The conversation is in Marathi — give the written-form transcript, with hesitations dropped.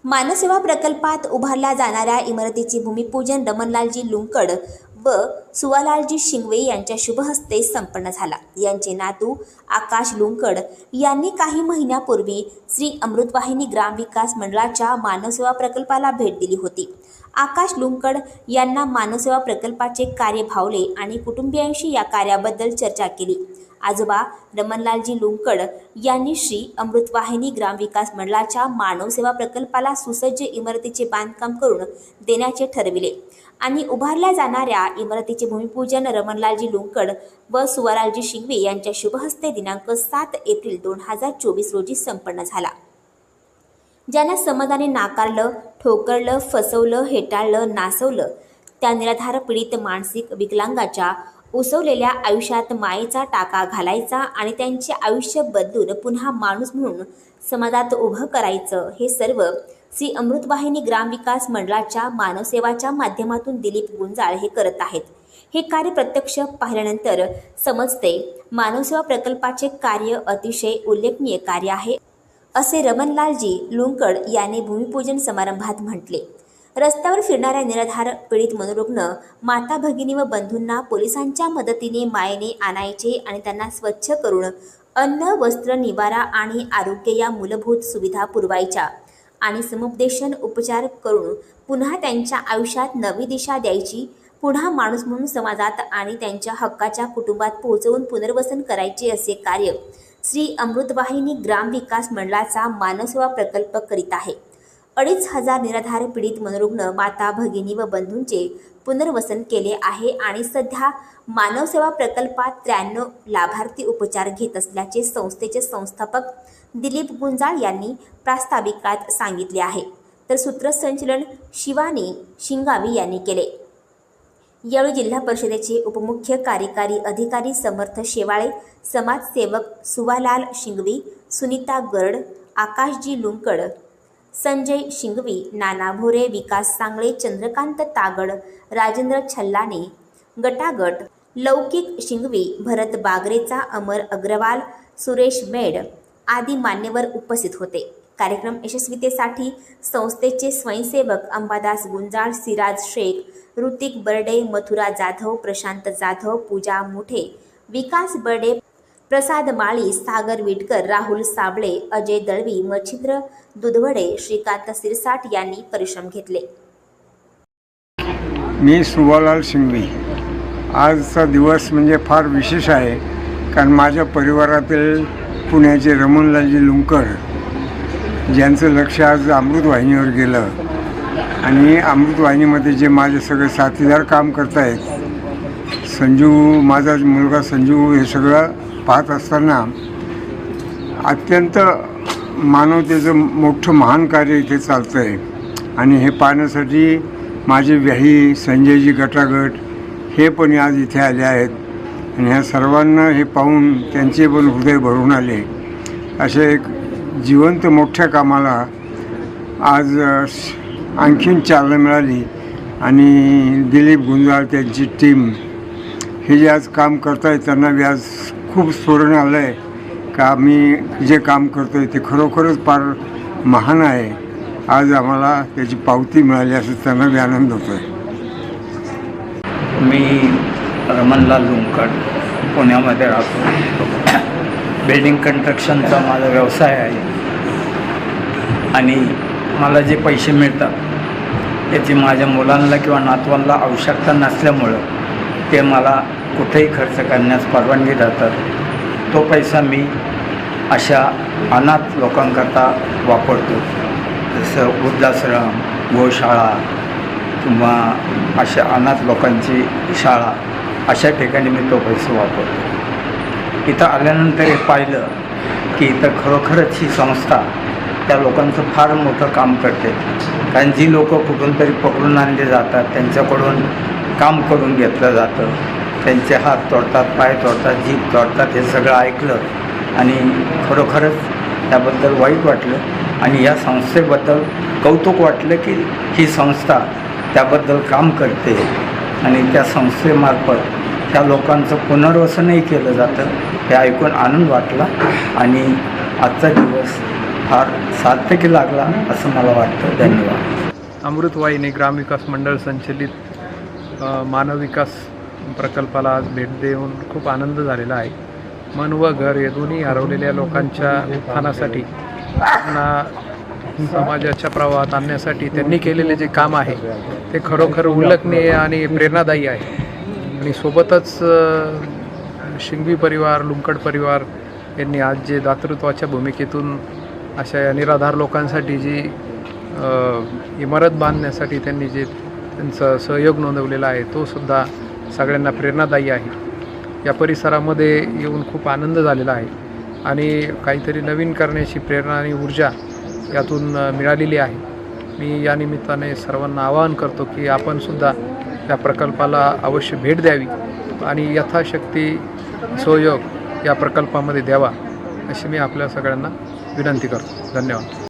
मानवसेवा प्रकल्पात उभारल्या जाणाऱ्या इमारतीचे भूमिपूजन रमणलालजी लुंकड व सुवालालजी शिंगवे यांच्या शुभहस्ते संपन्न झाला। यांचे नातू आकाश लुंकड यांनी काही महिन्यापूर्वी श्री अमृतवाहिनी ग्रामविकास मंडळाच्या मानवसेवा प्रकल्पाला भेट दिली होती। आकाश लुंकड यांना मानवसेवा प्रकल्पाचे कार्य भावले आणि कुटुंबियांशी या कार्याबद्दल चर्चा केली। आजोबा रमणलालजी लुंकड यांनी श्री अमृतवाहिनी ग्रामविकास मंडळाच्या मानवसेवा प्रकल्पाला सुसज्ज इमारतीचे बांधकाम करून देण्याचे ठरविले आणि उभारल्या जाणाऱ्या इमारतीचे भूमिपूजन रमणलालजी लुंकड व सुवालालजी शिंगवे यांच्या शुभहस्ते दिनांक 7 एप्रिल 2024 रोजी संपन्न झाला। ज्यांना समाजाने नाकारलं, ठोकरलं, फसवलं, हेटाळलं, नासवलं त्या निराधार पीडित मानसिक विकलांगाच्या उसवलेल्या आयुष्यात मायेचा टाका घालायचा आणि त्यांचे आयुष्य बदलून पुन्हा माणूस म्हणून समाजात उभं करायचं, हे सर्व श्री अमृतवाहिनी ग्रामविकास मंडळाच्या मानवसेवाच्या माध्यमातून दिलीप गुंजाळ हे करत आहेत। हे कार्य प्रत्यक्ष पाहिल्यानंतर समजते मानवसेवा प्रकल्पाचे कार्य अतिशय उल्लेखनीय कार्य आहे, असे रमणलालजी लुंकड यांनी भूमिपूजन समारंभात म्हटले। रस्त्यावर फिरणाऱ्या निराधार पीडित मनोरुग्ण माता भगिनी व बंधूंना पोलिसांच्या मदतीने मायेने आणायचे आणि त्यांना स्वच्छ करून अन्न, वस्त्र, निवारा आणि आरोग्य या मूलभूत सुविधा पुरवायच्या आणि समुपदेशन उपचार करून पुन्हा त्यांच्या आयुष्यात नवी दिशा द्यायची, पुन्हा माणूस म्हणून समाजात आणि त्यांच्या हक्काच्या कुटुंबात पोहोचवून पुनर्वसन करायचे, असे कार्य श्री अमृतवाहिनी ग्रामविकास मंडळाचा मानवसेवा प्रकल्प करीत आहे। 2,500 निराधार पीडित मनोरुग्ण माता भगिनी व बंधूंचे पुनर्वसन केले आहे आणि सध्या मानवसेवा प्रकल्पात 93 लाभार्थी उपचार घेत असल्याचे संस्थेचे संस्थापक दिलीप गुंजाळ यांनी प्रास्ताविकात सांगितले आहे, तर सूत्रसंचालन शिवानी शिंगावी यांनी केले। यावेळी जिल्हा परिषदेचे उपमुख्य कार्यकारी अधिकारी समर्थ शेवाळे, समाजसेवक सुवालाल शिंगवी, सुनीता गरड, आकाशजी लुंकड, संजय शिंगवी, नाना भोरे, विकास सांगळे, चंद्रकांत तागड, राजेंद्र छल्लाने, गटागट, लौकिक शिंगवी, भरत बागरेचा, अमर अग्रवाल, सुरेश मेड आदी मान्यवर उपस्थित होते। कार्यक्रम यशस्वीतेसाठी संस्थेचे स्वयंसेवक अंबादास गुंजाळ, सिराज शेख, ऋतिक बर्डे, मथुरा जाधव, प्रशांत जाधव, पूजा मुठे, विकास बर्डे, प्रसाद माळी, सागर विटकर, राहुल साबळे, अजय दळवी, मच्छिंद्र दुधवडे, श्रीकांत सिरसाट यांनी परिश्रम घेतले। मी सुवालाल शिंगवी। आजचा दिवस म्हणजे फार विशेष आहे, कारण माझ्या परिवारातील पुण्याचे रमणलालजी लुंकड ज्यांचं लक्ष आज अमृतवाहिनीवर गेलं आणि अमृतवाहिनीमध्ये जे माझे सगळे साथीदार काम करत आहेत, संजू, माझा मुलगा संजू, हे सगळं पाहत असताना अत्यंत मानवतेचं मोठं महान कार्य इथे चालतं आहे आणि हे पाहण्यासाठी माझे व्याही संजयजी गटागट हे पण आज इथे आले आहेत आणि ह्या सर्वांना हे पाहून त्यांचे पण हृदय भरून आले। अशा एक जिवंत मोठ्या कामाला आज आणखीन चालना मिळाली आणि दिलीप गुंजाळ त्यांची टीम हे जे आज काम करत आहेत त्यांना बी आज खूप स्फुरण आलं आहे का मी जे काम करतो आहे ते खरोखरच फार महान आहे। आज आम्हाला त्याची पावती मिळाली असं त्यांना बी आनंद होतो आहे। मी रमणलाल लुंकड पुण्यामध्ये राहतो। बिल्डिंग कन्स्ट्रक्शनचा माझा व्यवसाय आहे आणि मला जे पैसे मिळतात त्याची माझ्या मुलांना किंवा नातवांना आवश्यकता नसल्यामुळं ते मला कुठेही खर्च करण्यास परवानगी देतात। तो पैसा मी अशा अनाथ लोकांकरता वापरतो, जसं वृद्धाश्रम, गोशाळा किंवा अशा अनाथ लोकांची शाळा, अशा ठिकाणी मी तो पैसा वापरतो। इथं आल्यानंतर हे पाहिलं की इथं खरोखरच ही संस्था त्या लोकांचं फार मोठं काम करते, कारण जी लोक कुठून तरी पकडून आणले जातात त्यांच्याकडून काम करून घेतलं जातं, त्यांचे हात तोडतात, पाय तोडतात, जीभ तोडतात, हे सगळं ऐकलं आणि खरोखरच त्याबद्दल वाईट वाटलं आणि या संस्थेबद्दल कौतुक वाटलं की ही संस्था त्याबद्दल काम करते आणि त्या संस्थेमार्फत त्या लोकांचं पुनर्वसनही केलं जातं, हे ऐकून आनंद वाटला आणि आजचा दिवस फार सार्थकी लागला असं मला वाटतं. धन्यवाद. अमृतवाहिनी ग्रामविकास मंडळ संचलित मानव विकास प्रकल्पाला आज भेट देऊन खूप आनंद झालेला आहे. मन व घर हे दोन्ही हरवलेल्या लोकांच्या उत्थानासाठी त्यांना समाजाच्या प्रवाहात आणण्यासाठी त्यांनी केलेले जे काम आहे ते खरोखर उल्लेखनीय आणि प्रेरणादायी आहे. आणि सोबतच शिंगवी परिवार, लुंकड परिवार यांनी आज जे दातृत्वाच्या भूमिकेतून अशा या निराधार लोकांसाठी जी इमारत बांधण्यासाठी त्यांनी जे त्यांचा सहयोग नोंदवलेला आहे तो सुद्धा सगळ्यांना प्रेरणादायी आहे. या परिसरामध्ये येऊन खूप आनंद झालेला आहे आणि काहीतरी नवीन करण्याची प्रेरणा आणि ऊर्जा यातून मिळालेली आहे. मी या निमित्ताने सर्वांना आवाहन करतो की आपणसुद्धा या प्रकल्पाला अवश्य भेट द्यावी आणि यथाशक्ती सहयोग या प्रकल्पामध्ये द्यावा अशी मी आपल्या सगळ्यांना विनंती करतो. धन्यवाद.